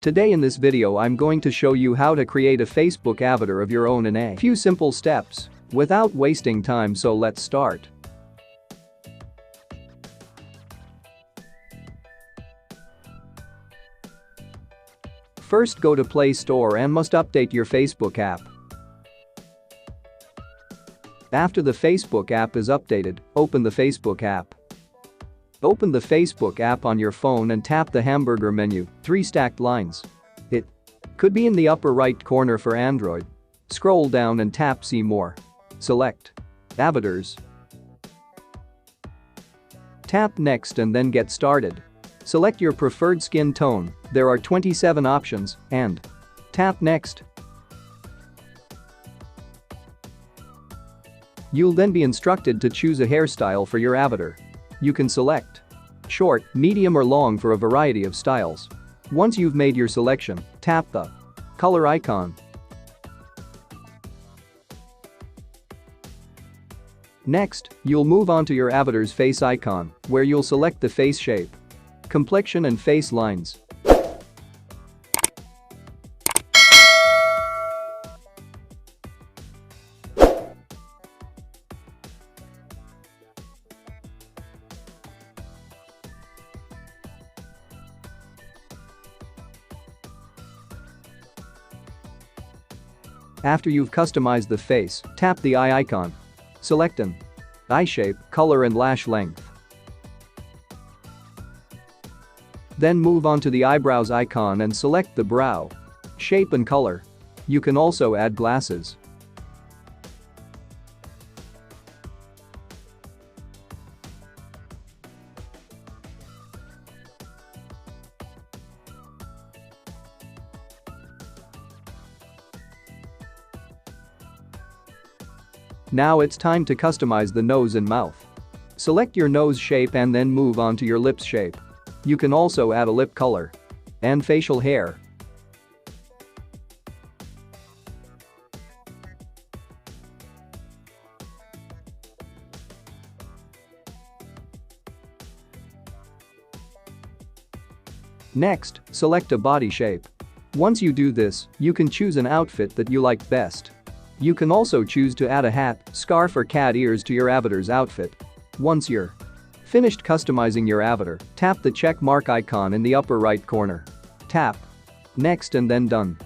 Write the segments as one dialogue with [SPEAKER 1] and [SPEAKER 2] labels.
[SPEAKER 1] Today in this video I'm going to show you how to create a Facebook avatar of your own in a few simple steps without wasting time, so let's start. First, go to Play Store and must update your Facebook app. After the Facebook app is updated, open the Facebook app. Open the Facebook app on your phone and tap the hamburger menu, 3 stacked lines. It could be in the upper right corner for Android. Scroll down and tap See More. Select Avatars. Tap Next and then Get Started. Select your preferred skin tone, there are 27 options, and tap Next. You'll then be instructed to choose a hairstyle for your avatar. You can select short, medium or long for a variety of styles. Once you've made your selection, tap the color icon. Next, you'll move on to your avatar's face icon, where you'll select the face shape, complexion and face lines. After you've customized the face, tap the eye icon. Select an eye shape, color and lash length. Then move on to the eyebrows icon and select the brow shape and color. You can also add glasses. Now it's time to customize the nose and mouth. Select your nose shape and then move on to your lips shape. You can also add a lip color and facial hair. Next, select a body shape. Once you do this, you can choose an outfit that you like best. You can also choose to add a hat, scarf or cat ears to your avatar's outfit. Once you're finished customizing your avatar, tap the check mark icon in the upper right corner. Tap Next and then Done.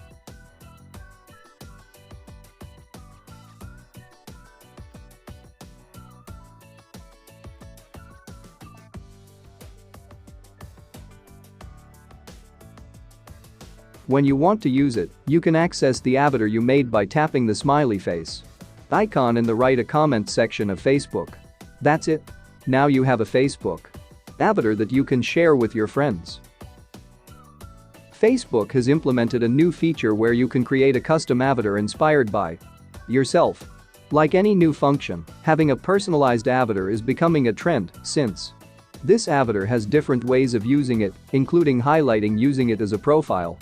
[SPEAKER 1] When you want to use it, you can access the avatar you made by tapping the smiley face icon in the Write a Comment section of Facebook. That's it. Now you have a Facebook avatar that you can share with your friends. Facebook has implemented a new feature where you can create a custom avatar inspired by yourself. Like any new function, having a personalized avatar is becoming a trend since this avatar has different ways of using it, including highlighting using it as a profile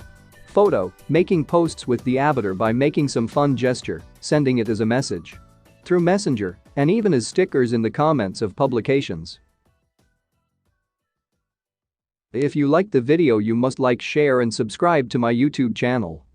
[SPEAKER 1] photo, making posts with the avatar by making some fun gesture, sending it as a message through Messenger, and even as stickers in the comments of publications. If you liked the video, you must like, share and subscribe to my YouTube channel.